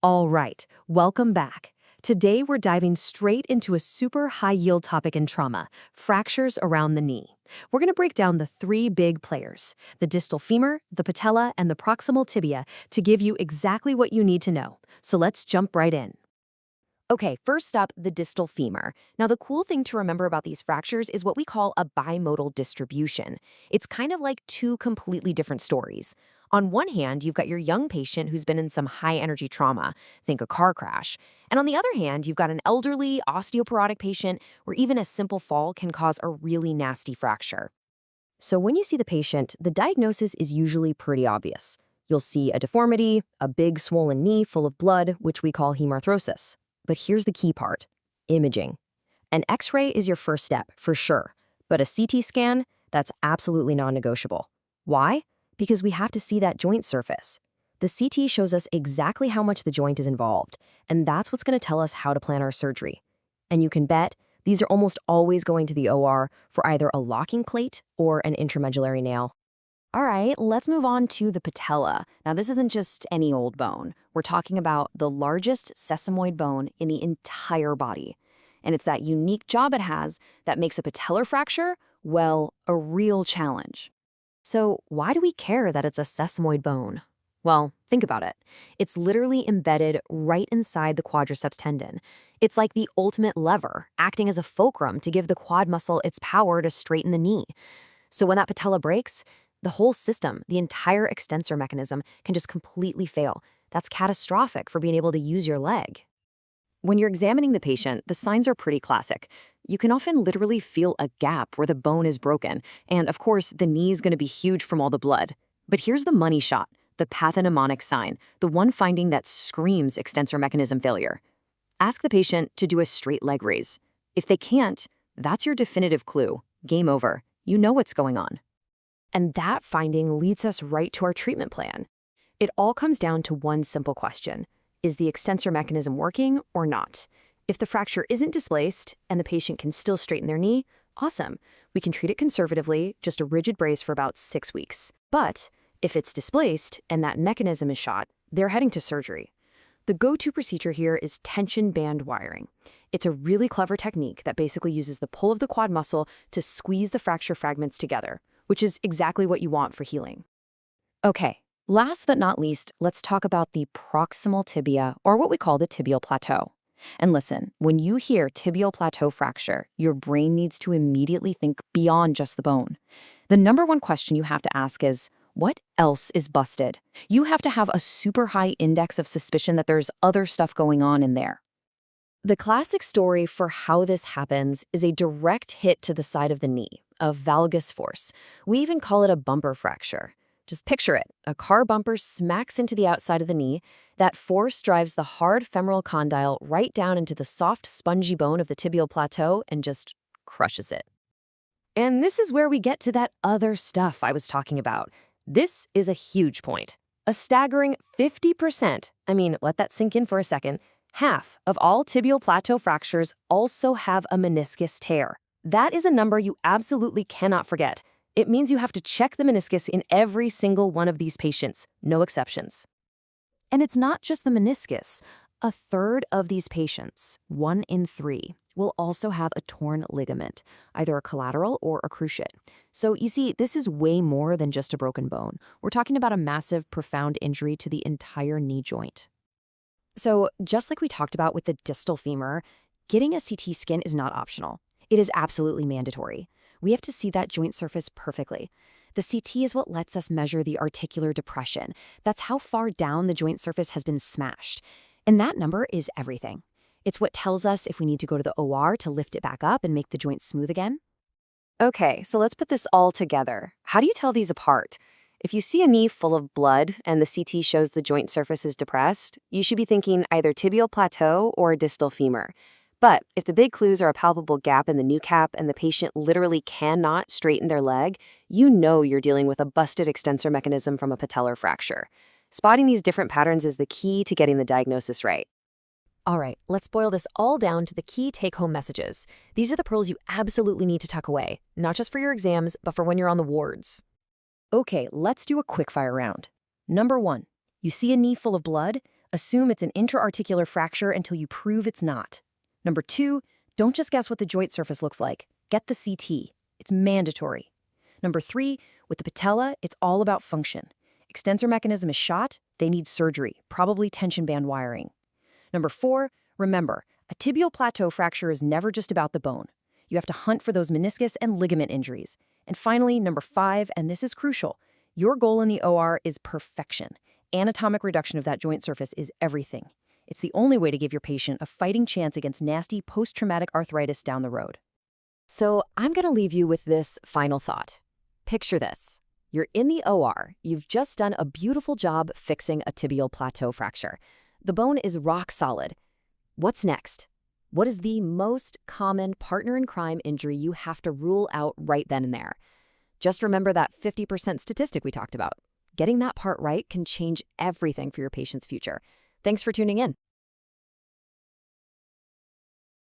All right, welcome back. Today we're diving straight into a super high-yield topic in trauma, fractures around the knee. We're going to break down the three big players, the distal femur, the patella, and the proximal tibia, to give you exactly what you need to know. So let's jump right in. Okay, first up, the distal femur. Now, the cool thing to remember about these fractures is what we call a bimodal distribution. It's kind of like two completely different stories. On one hand, you've got your young patient who's been in some high-energy trauma, think a car crash. And on the other hand, you've got an elderly, osteoporotic patient where even a simple fall can cause a really nasty fracture. So when you see the patient, the diagnosis is usually pretty obvious. You'll see a deformity, a big swollen knee full of blood, which we call haemarthrosis. But here's the key part, imaging. An X-ray is your first step, for sure, but a CT scan, that's absolutely non-negotiable. Why? Because we have to see that joint surface. The CT shows us exactly how much the joint is involved, and that's what's going to tell us how to plan our surgery. And you can bet these are almost always going to the OR for either a locking plate or an intramedullary nail. All right, let's move on to the patella. Now, this isn't just any old bone. We're talking about the largest sesamoid bone in the entire body. And it's that unique job it has that makes a patellar fracture, well, a real challenge. So why do we care that it's a sesamoid bone? Well, think about it. It's literally embedded right inside the quadriceps tendon. It's like the ultimate lever, acting as a fulcrum to give the quad muscle its power to straighten the knee. So when that patella breaks, the whole system, the entire extensor mechanism, can just completely fail. That's catastrophic for being able to use your leg. When you're examining the patient, the signs are pretty classic. You can often literally feel a gap where the bone is broken, and of course, the knee is going to be huge from all the blood. But here's the money shot, the pathognomonic sign, the one finding that screams extensor mechanism failure. Ask the patient to do a straight leg raise. If they can't, that's your definitive clue. Game over. You know what's going on. And that finding leads us right to our treatment plan. It all comes down to one simple question. Is the extensor mechanism working or not? If the fracture isn't displaced and the patient can still straighten their knee, awesome. We can treat it conservatively, just a rigid brace for about 6 weeks. But if it's displaced and that mechanism is shot, they're heading to surgery. The go-to procedure here is tension band wiring. It's a really clever technique that basically uses the pull of the quad muscle to squeeze the fracture fragments together, which is exactly what you want for healing. Okay, last but not least, let's talk about the proximal tibia, or what we call the tibial plateau. And listen, when you hear tibial plateau fracture, your brain needs to immediately think beyond just the bone. The number one question you have to ask is, what else is busted? You have to have a super high index of suspicion that there's other stuff going on in there. The classic story for how this happens is a direct hit to the side of the knee, a valgus force. We even call it a bumper fracture. Just picture it. A car bumper smacks into the outside of the knee. That force drives the hard femoral condyle right down into the soft, spongy bone of the tibial plateau and just crushes it. And this is where we get to that other stuff I was talking about. This is a huge point. A staggering 50%, let that sink in for a second, half of all tibial plateau fractures also have a meniscus tear. That is a number you absolutely cannot forget. It means you have to check the meniscus in every single one of these patients, no exceptions. And it's not just the meniscus. A third of these patients, 1 in 3, will also have a torn ligament, either a collateral or a cruciate. So you see, this is way more than just a broken bone. We're talking about a massive, profound injury to the entire knee joint. So just like we talked about with the distal femur, getting a CT scan is not optional. It is absolutely mandatory. We have to see that joint surface perfectly. The CT is what lets us measure the articular depression. That's how far down the joint surface has been smashed. And that number is everything. It's what tells us if we need to go to the OR to lift it back up and make the joint smooth again. Okay, so let's put this all together. How do you tell these apart? If you see a knee full of blood and the CT shows the joint surface is depressed, you should be thinking either tibial plateau or distal femur. But if the big clues are a palpable gap in the kneecap and the patient literally cannot straighten their leg, you know you're dealing with a busted extensor mechanism from a patellar fracture. Spotting these different patterns is the key to getting the diagnosis right. All right, let's boil this all down to the key take-home messages. These are the pearls you absolutely need to tuck away, not just for your exams, but for when you're on the wards. Okay, let's do a quickfire round. Number 1, you see a knee full of blood? Assume it's an intra-articular fracture until you prove it's not. Number 2, don't just guess what the joint surface looks like. Get the CT. It's mandatory. Number 3, with the patella, it's all about function. Extensor mechanism is shot, they need surgery, probably tension band wiring. Number 4, remember, a tibial plateau fracture is never just about the bone. You have to hunt for those meniscus and ligament injuries. And finally, number 5, and this is crucial, your goal in the OR is perfection. Anatomic reduction of that joint surface is everything. It's the only way to give your patient a fighting chance against nasty post-traumatic arthritis down the road. So I'm going to leave you with this final thought. Picture this. You're in the OR. You've just done a beautiful job fixing a tibial plateau fracture. The bone is rock solid. What's next? What is the most common partner in crime injury you have to rule out right then and there? Just remember that 50% statistic we talked about. Getting that part right can change everything for your patient's future. Thanks for tuning in.